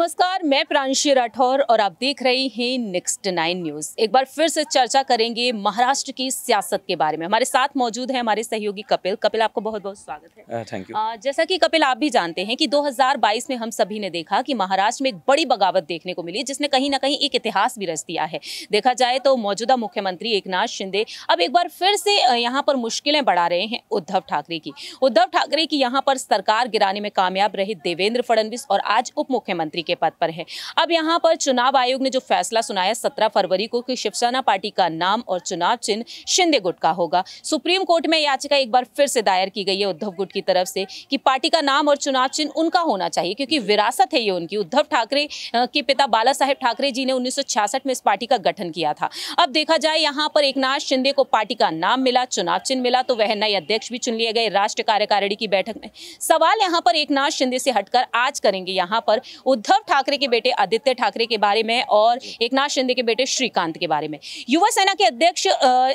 नमस्कार, मैं प्रांशी राठौर और आप देख रहे हैं नेक्स्ट 9 न्यूज। एक बार फिर से चर्चा करेंगे महाराष्ट्र की सियासत के बारे में। हमारे साथ मौजूद है हमारे सहयोगी कपिल। कपिल, आपको बहुत बहुत स्वागत है। Thank you. जैसा कि कपिल आप भी जानते हैं कि 2022 में हम सभी ने देखा कि महाराष्ट्र में एक बड़ी बगावत देखने को मिली, जिसने कहीं ना कहीं एक इतिहास भी रच दिया है। देखा जाए तो मौजूदा मुख्यमंत्री एकनाथ शिंदे अब एक बार फिर से यहाँ पर मुश्किलें बढ़ा रहे हैं उद्धव ठाकरे की यहाँ पर सरकार गिराने में कामयाब रहे देवेंद्र फडणवीस और आज उप मुख्यमंत्री के पद पर है। अब यहाँ पर चुनाव आयोग ने जो फैसला सुनाया 17 फरवरी को कि शिवसेना पार्टी का नाम और चुनाव चिन्ह शिंदे गुट का होगा। सुप्रीम कोर्ट में याचिका एक बार फिर से दायर की गई है उद्धव गुट की तरफ से कि पार्टी का नाम और चुनाव चिन्ह उनका होना चाहिए, क्योंकि विरासत है ये उनकी। उद्धव ठाकरे के पिता बाला साहेब ठाकरे जी ने 1966 में इस पार्टी का गठन किया था। अब देखा जाए यहाँ पर एकनाथ शिंदे को पार्टी का नाम मिला, चुनाव चिन्ह मिला, तो वह नए अध्यक्ष भी चुन लिए गए राष्ट्रीय कार्यकारिणी की बैठक में। सवाल यहाँ पर एकनाथ शिंदे से हटकर आज करेंगे यहाँ पर उद्धव ठाकरे के बेटे आदित्य ठाकरे के बारे में और एकनाथ शिंदे के बेटे श्रीकांत के बारे में। युवा सेना के अध्यक्ष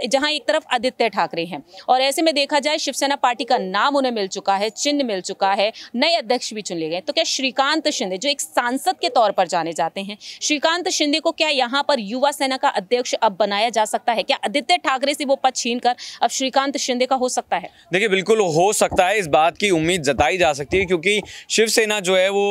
जहां एक तरफ आदित्य ठाकरे हैं और ऐसे में देखा जाए शिवसेना पार्टी का नाम उन्हें मिल चुका है, चिन्ह मिल चुका है, नए अध्यक्ष भी चुन लिए गए, तो क्या श्रीकांत शिंदे जो एक सांसद के तौर पर जाने जाते हैं, श्रीकांत शिंदे को क्या यहाँ पर युवा सेना का अध्यक्ष अब बनाया जा सकता है? क्या आदित्य ठाकरे से वो पद छीनकर अब श्रीकांत शिंदे का हो सकता है? देखिए, बिल्कुल हो सकता है, इस बात की उम्मीद जताई जा सकती है, क्योंकि शिवसेना जो है वो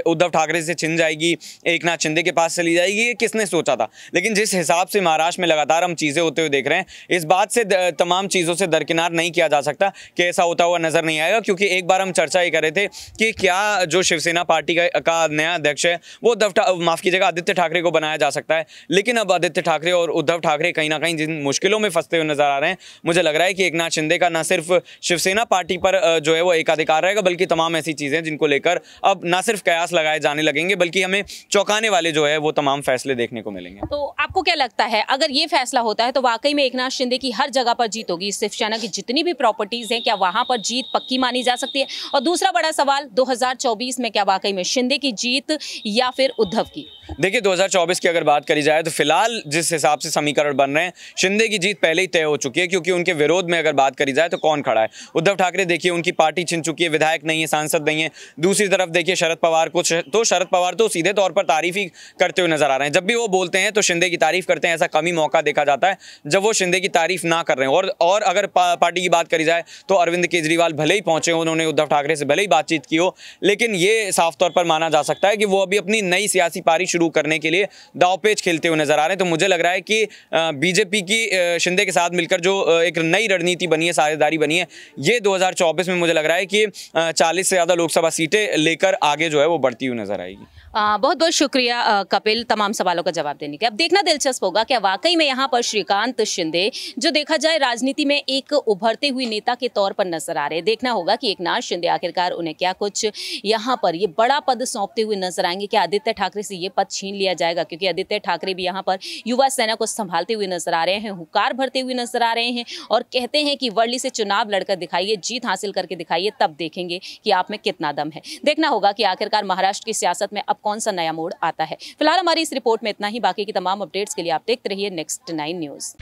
उद्धव ठाकरे से छिन जाएगी, एकनाथ शिंदे के पास चली जाएगी। ये किसने सोचा था? लेकिन जिस हिसाब से महाराष्ट्र में लगातार हम चीज़ें होते हुए देख रहे हैं, इस बात से तमाम चीज़ों से दरकिनार नहीं किया जा सकता कि ऐसा होता हुआ नजर नहीं आएगा। क्योंकि एक बार हम चर्चा ये कर रहे थे कि क्या जो शिवसेना पार्टी का नया अध्यक्ष है वो माफ कीजिएगा आदित्य ठाकरे को बनाया जा सकता है। लेकिन अब आदित्य ठाकरे और उद्धव ठाकरे कहीं ना कहीं जिन मुश्किलों में फंसते हुए नजर आ रहे हैं, मुझे लग रहा है कि एकनाथ शिंदे का न सिर्फ शिवसेना पार्टी पर जो है वो एकाधिकार रहेगा, बल्कि तमाम ऐसी चीज़ें जिनको लेकर अब न सिर्फ कयास लगाए जाने लगेंगे, बल्कि हमें चौंकाने वाले जो है वो तमाम फैसले देखने को मिलेंगे। तो आपको क्या लगता है, अगर ये फैसला होता है तो वाकई में एकनाथ शिंदे की हर जगह पर जीत होगी? शिवसेना की जितनी भी प्रॉपर्टीज हैं, क्या वहां पर जीत पक्की मानी जा सकती है? और दूसरा बड़ा सवाल, 2024 में क्या वाकई में शिंदे की जीत या फिर उद्धव की? देखिए, 2024 की अगर बात करी जाए तो फिलहाल जिस हिसाब से समीकरण बन रहे हैं, शिंदे की जीत पहले ही तय हो चुकी है। क्योंकि उनके विरोध में अगर बात करी जाए तो कौन खड़ा है? उद्धव ठाकरे देखिए, उनकी पार्टी छिन चुकी है, विधायक नहीं है, सांसद नहीं है। दूसरी तरफ देखिए शरद पवार को, तो शरद पवार तो सीधे तौर पर तारीफ ही करते हुए नजर आ रहे हैं। जब भी वो बोलते हैं तो शिंदे की तारीफ करते हैं। ऐसा कम ही मौका देखा जाता है जब वो शिंदे की तारीफ ना कर रहे हैं। और अगर पार्टी की बात करी जाए तो अरविंद केजरीवाल भले ही पहुंचे हो, उन्होंने उद्धव ठाकरे से भले ही बातचीत की हो, लेकिन ये साफ तौर पर माना जा सकता है कि वो अभी अपनी नई सियासी पारी शुरू करने के लिए दांवपेच खेलते हुए नजर आ रहे हैं। तो मुझे लग रहा है कि बीजेपी की शिंदे के साथ मिलकर जो एक नई रणनीति बनी है, साझेदारी बनी है, ये 2024 में मुझे लग रहा है कि 40 से ज़्यादा लोकसभा सीटें लेकर आगे जो है वो बढ़ती हुई नजर आएगी। बहुत बहुत शुक्रिया कपिल, तमाम सवालों का जवाब देने के। अब देखना दिलचस्प होगा क्या वाकई में यहाँ पर श्रीकांत शिंदे जो देखा जाए राजनीति में एक उभरते हुए नेता के तौर पर नजर आ रहे हैं। देखना होगा कि एकनाथ शिंदे आखिरकार उन्हें क्या कुछ यहाँ पर ये बड़ा पद सौंपते हुए नजर आएंगे। क्या आदित्य ठाकरे से ये पद छीन लिया जाएगा? क्योंकि आदित्य ठाकरे भी यहाँ पर युवा सेना को संभालते हुए नजर आ रहे हैं, हुंकार भरते हुए नजर आ रहे हैं और कहते हैं कि वर्ली से चुनाव लड़कर दिखाइए, जीत हासिल करके दिखाइए, तब देखेंगे कि आप में कितना दम है। देखना होगा कि आखिरकार महाराष्ट्र की सियासत में अब कौन सा नया मोड़ आता है। फिलहाल हमारी इस रिपोर्ट में इतना ही। बाकी की तमाम अपडेट्स के लिए आप देखते रहिए नेक्स्ट 9 न्यूज।